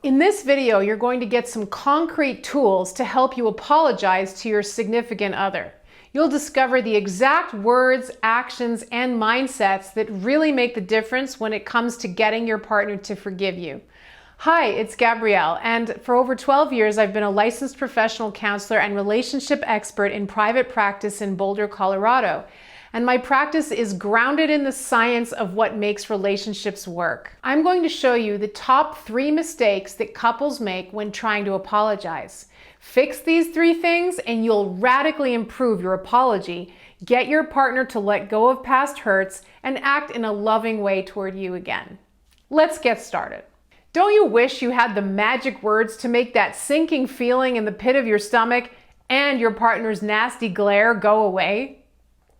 In this video, you're going to get some concrete tools to help you apologize to your significant other. You'll discover the exact words, actions, and mindsets that really make the difference when it comes to getting your partner to forgive you. Hi, it's Gabrielle, and for over 12 years, I've been a licensed professional counselor and relationship expert in private practice in Boulder, Colorado. And my practice is grounded in the science of what makes relationships work. I'm going to show you the top 3 mistakes that couples make when trying to apologize. Fix these 3 things and you'll radically improve your apology, get your partner to let go of past hurts, and act in a loving way toward you again. Let's get started. Don't you wish you had the magic words to make that sinking feeling in the pit of your stomach and your partner's nasty glare go away?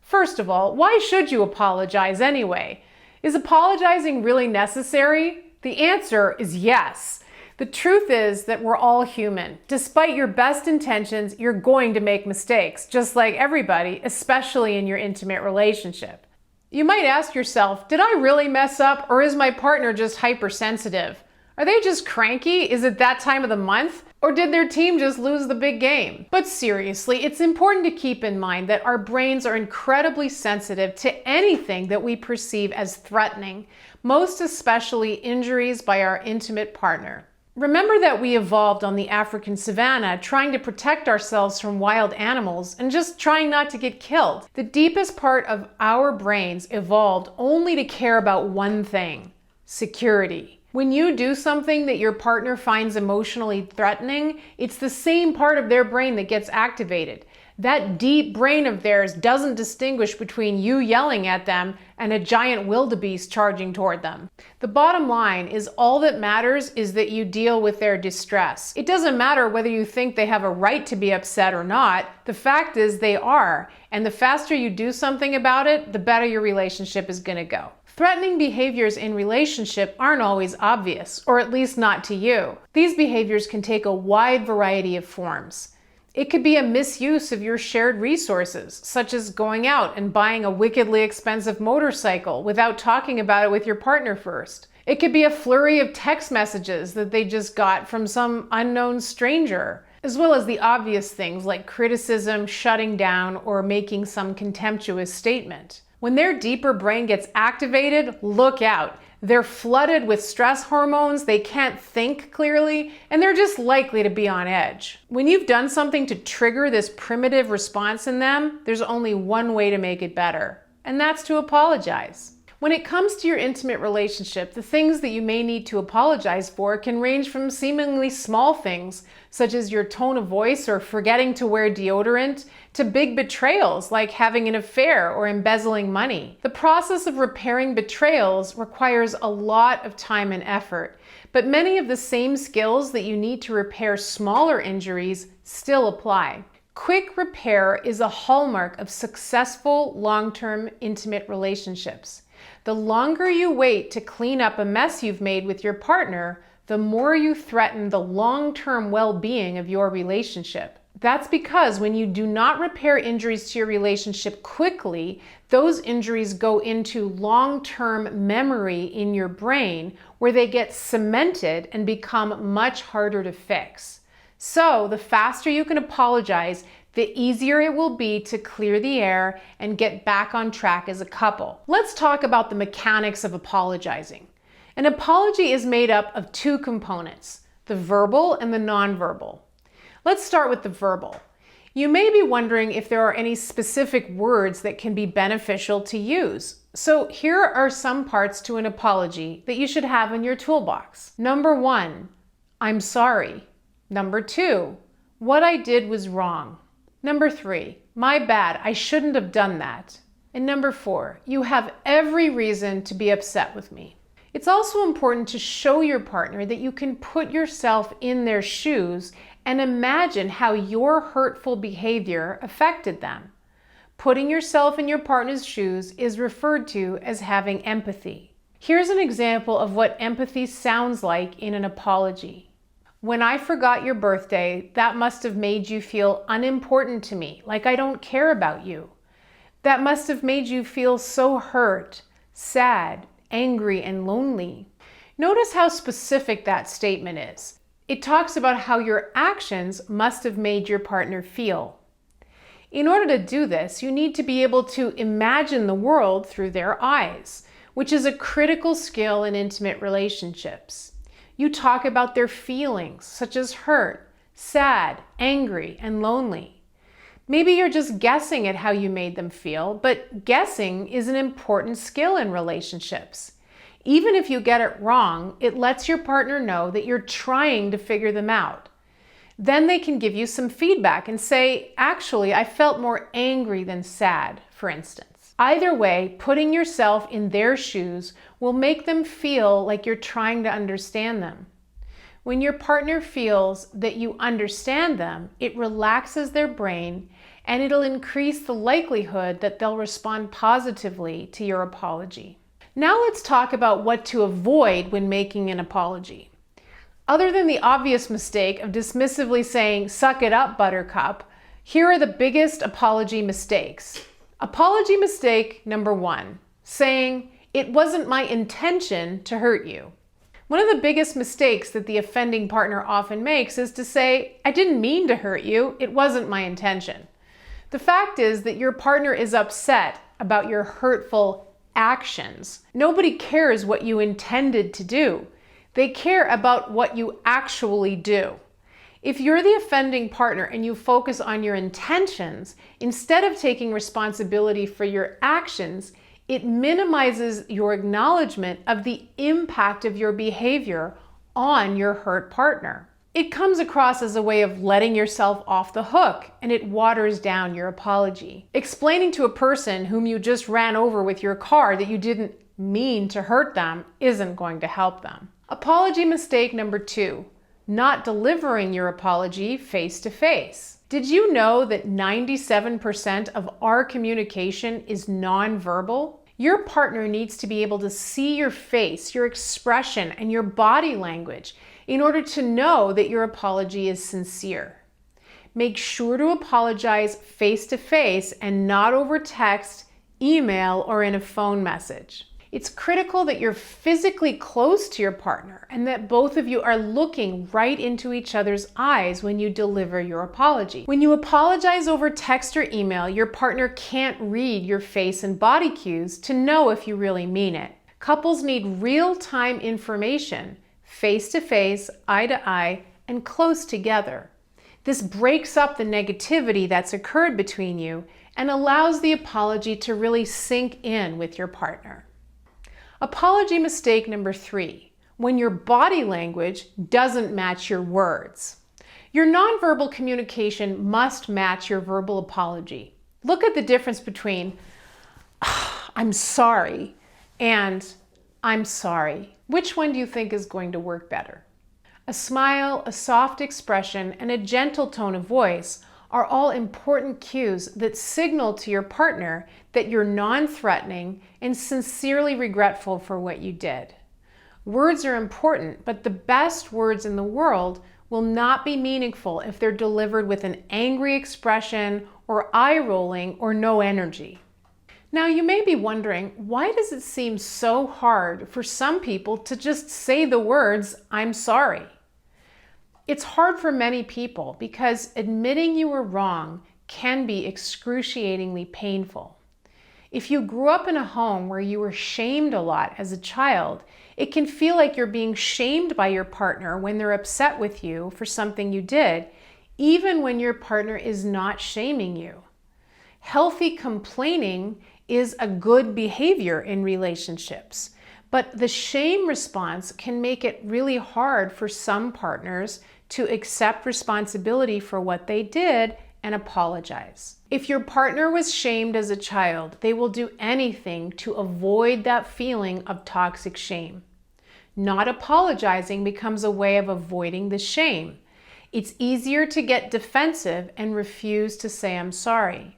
First of all, why should you apologize anyway? Is apologizing really necessary? The answer is yes. The truth is that we're all human. Despite your best intentions, you're going to make mistakes, just like everybody, especially in your intimate relationship. You might ask yourself, did I really mess up, or is my partner just hypersensitive? Are they just cranky? Is it that time of the month? Or did their team just lose the big game? But seriously, it's important to keep in mind that our brains are incredibly sensitive to anything that we perceive as threatening, most especially injuries by our intimate partner. Remember that we evolved on the African savanna trying to protect ourselves from wild animals and just trying not to get killed. The deepest part of our brains evolved only to care about one thing: security. When you do something that your partner finds emotionally threatening, it's the same part of their brain that gets activated. That deep brain of theirs doesn't distinguish between you yelling at them and a giant wildebeest charging toward them. The bottom line is all that matters is that you deal with their distress. It doesn't matter whether you think they have a right to be upset or not. The fact is they are, and the faster you do something about it, the better your relationship is going to go. Threatening behaviors in relationship aren't always obvious, or at least not to you. These behaviors can take a wide variety of forms. It could be a misuse of your shared resources, such as going out and buying a wickedly expensive motorcycle without talking about it with your partner first. It could be a flurry of text messages that they just got from some unknown stranger, as well as the obvious things like criticism, shutting down, or making some contemptuous statement. When their deeper brain gets activated, look out. They're flooded with stress hormones, they can't think clearly, and they're just likely to be on edge. When you've done something to trigger this primitive response in them, there's only one way to make it better, and that's to apologize. When it comes to your intimate relationship, the things that you may need to apologize for can range from seemingly small things, such as your tone of voice or forgetting to wear deodorant, to big betrayals like having an affair or embezzling money. The process of repairing betrayals requires a lot of time and effort, but many of the same skills that you need to repair smaller injuries still apply. Quick repair is a hallmark of successful long-term intimate relationships. The longer you wait to clean up a mess you've made with your partner, the more you threaten the long-term well-being of your relationship. That's because when you do not repair injuries to your relationship quickly, those injuries go into long-term memory in your brain where they get cemented and become much harder to fix. So the faster you can apologize, the easier it will be to clear the air and get back on track as a couple. Let's talk about the mechanics of apologizing. An apology is made up of 2 components, the verbal and the nonverbal. Let's start with the verbal. You may be wondering if there are any specific words that can be beneficial to use. So here are some parts to an apology that you should have in your toolbox. Number 1, I'm sorry. Number 2, what I did was wrong. Number 3, my bad, I shouldn't have done that. And number 4, you have every reason to be upset with me. It's also important to show your partner that you can put yourself in their shoes and imagine how your hurtful behavior affected them. Putting yourself in your partner's shoes is referred to as having empathy. Here's an example of what empathy sounds like in an apology. When I forgot your birthday, that must have made you feel unimportant to me, like I don't care about you. That must have made you feel so hurt, sad, angry, and lonely. Notice how specific that statement is. It talks about how your actions must have made your partner feel. In order to do this, you need to be able to imagine the world through their eyes, which is a critical skill in intimate relationships. You talk about their feelings, such as hurt, sad, angry, and lonely. Maybe you're just guessing at how you made them feel, but guessing is an important skill in relationships. Even if you get it wrong, it lets your partner know that you're trying to figure them out. Then they can give you some feedback and say, actually, I felt more angry than sad, for instance. Either way, putting yourself in their shoes will make them feel like you're trying to understand them. When your partner feels that you understand them, it relaxes their brain and it'll increase the likelihood that they'll respond positively to your apology. Now let's talk about what to avoid when making an apology. Other than the obvious mistake of dismissively saying, "Suck it up, buttercup," here are the biggest apology mistakes. Apology mistake number 1, saying, "It wasn't my intention to hurt you." One of the biggest mistakes that the offending partner often makes is to say, "I didn't mean to hurt you, it wasn't my intention." The fact is that your partner is upset about your hurtful actions. Nobody cares what you intended to do. They care about what you actually do. If you're the offending partner and you focus on your intentions, instead of taking responsibility for your actions, it minimizes your acknowledgement of the impact of your behavior on your hurt partner. It comes across as a way of letting yourself off the hook, and it waters down your apology. Explaining to a person whom you just ran over with your car that you didn't mean to hurt them isn't going to help them. Apology mistake number 2, not delivering your apology face to face. Did you know that 97% of our communication is nonverbal? Your partner needs to be able to see your face, your expression, and your body language in order to know that your apology is sincere. Make sure to apologize face to face and not over text, email, or in a phone message. It's critical that you're physically close to your partner and that both of you are looking right into each other's eyes when you deliver your apology. When you apologize over text or email, your partner can't read your face and body cues to know if you really mean it. Couples need real-time information, face-to-face, eye-to-eye, and close together. This breaks up the negativity that's occurred between you and allows the apology to really sink in with your partner. Apology mistake number 3, when your body language doesn't match your words. Your nonverbal communication must match your verbal apology. Look at the difference between "I'm sorry" and "I'm sorry." Which one do you think is going to work better? A smile, a soft expression, and a gentle tone of voice are all important cues that signal to your partner that you're non-threatening and sincerely regretful for what you did. Words are important, but the best words in the world will not be meaningful if they're delivered with an angry expression or eye rolling or no energy. Now you may be wondering, why does it seem so hard for some people to just say the words, "I'm sorry"? It's hard for many people because admitting you were wrong can be excruciatingly painful. If you grew up in a home where you were shamed a lot as a child, it can feel like you're being shamed by your partner when they're upset with you for something you did, even when your partner is not shaming you. Healthy complaining is a good behavior in relationships, but the shame response can make it really hard for some partners to accept responsibility for what they did and apologize. If your partner was shamed as a child, they will do anything to avoid that feeling of toxic shame. Not apologizing becomes a way of avoiding the shame. It's easier to get defensive and refuse to say "I'm sorry."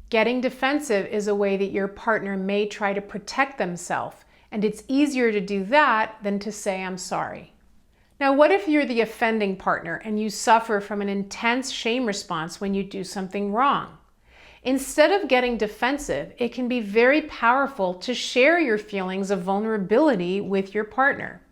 Getting defensive is a way that your partner may try to protect themselves, and it's easier to do that than to say "I'm sorry." Now, what if you're the offending partner and you suffer from an intense shame response when you do something wrong? Instead of getting defensive, it can be very powerful to share your feelings of vulnerability with your partner.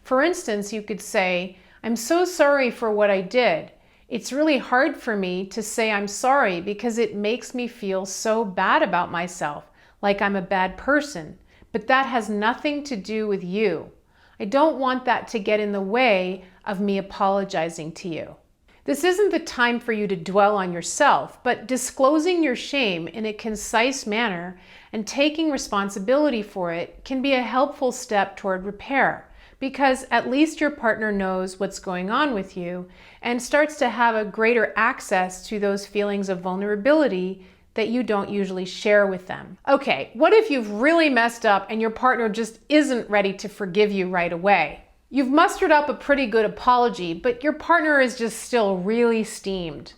For instance, you could say, "I'm so sorry for what I did. It's really hard for me to say I'm sorry because it makes me feel so bad about myself, like I'm a bad person, but that has nothing to do with you. I don't want that to get in the way of me apologizing to you." This isn't the time for you to dwell on yourself, but disclosing your shame in a concise manner and taking responsibility for it can be a helpful step toward repair, because at least your partner knows what's going on with you and starts to have a greater access to those feelings of vulnerability that you don't usually share with them. Okay, what if you've really messed up and your partner just isn't ready to forgive you right away? You've mustered up a pretty good apology, but your partner is just still really steamed.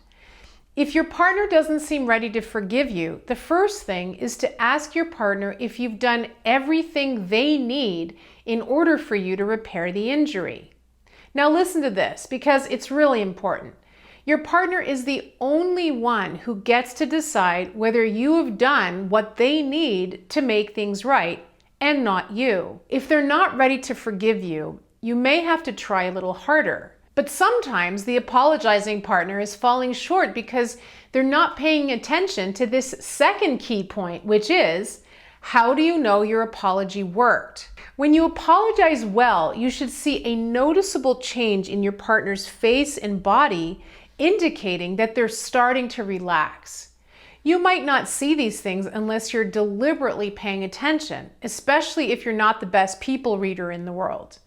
If your partner doesn't seem ready to forgive you, the first thing is to ask your partner if you've done everything they need in order for you to repair the injury. Now listen to this, because it's really important. Your partner is the only one who gets to decide whether you have done what they need to make things right, and not you. If they're not ready to forgive you, you may have to try a little harder. But sometimes the apologizing partner is falling short because they're not paying attention to this second key point, which is, how do you know your apology worked? When you apologize well, you should see a noticeable change in your partner's face and body, indicating that they're starting to relax. You might not see these things unless you're deliberately paying attention, especially if you're not the best people reader in the world.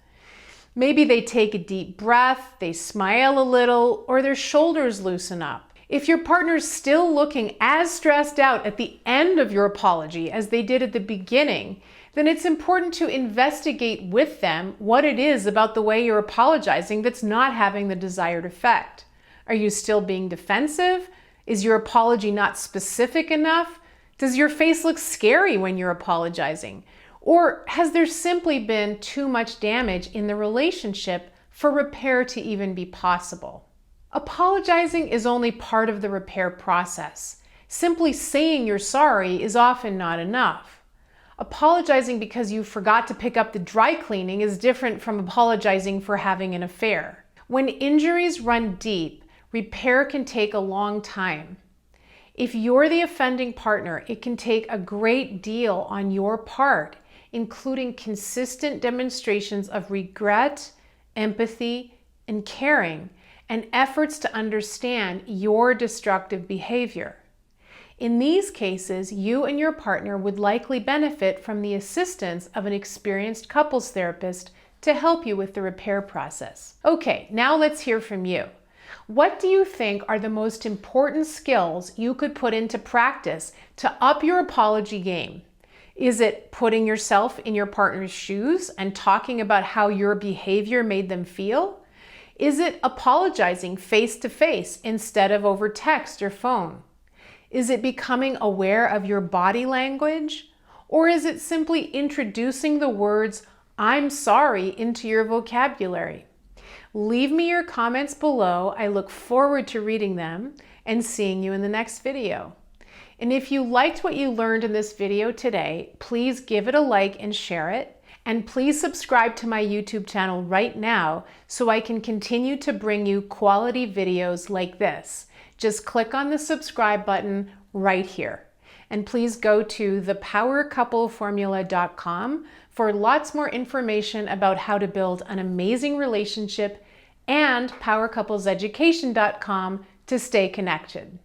Maybe they take a deep breath, they smile a little, or their shoulders loosen up. If your partner's still looking as stressed out at the end of your apology as they did at the beginning, then it's important to investigate with them what it is about the way you're apologizing that's not having the desired effect. Are you still being defensive? Is your apology not specific enough? Does your face look scary when you're apologizing? Or has there simply been too much damage in the relationship for repair to even be possible? Apologizing is only part of the repair process. Simply saying you're sorry is often not enough. Apologizing because you forgot to pick up the dry cleaning is different from apologizing for having an affair. When injuries run deep, repair can take a long time. If you're the offending partner, it can take a great deal on your part, including consistent demonstrations of regret, empathy, and caring, and efforts to understand your destructive behavior. In these cases, you and your partner would likely benefit from the assistance of an experienced couples therapist to help you with the repair process. Okay, now let's hear from you. What do you think are the most important skills you could put into practice to up your apology game? Is it putting yourself in your partner's shoes and talking about how your behavior made them feel? Is it apologizing face to face instead of over text or phone? Is it becoming aware of your body language? Or is it simply introducing the words, "I'm sorry," into your vocabulary? Leave me your comments below. I look forward to reading them and seeing you in the next video. And if you liked what you learned in this video today, please give it a like and share it. And please subscribe to my YouTube channel right now so I can continue to bring you quality videos like this. Just click on the subscribe button right here. And please go to thepowercoupleformula.com for lots more information about how to build an amazing relationship, and powercoupleseducation.com to stay connected.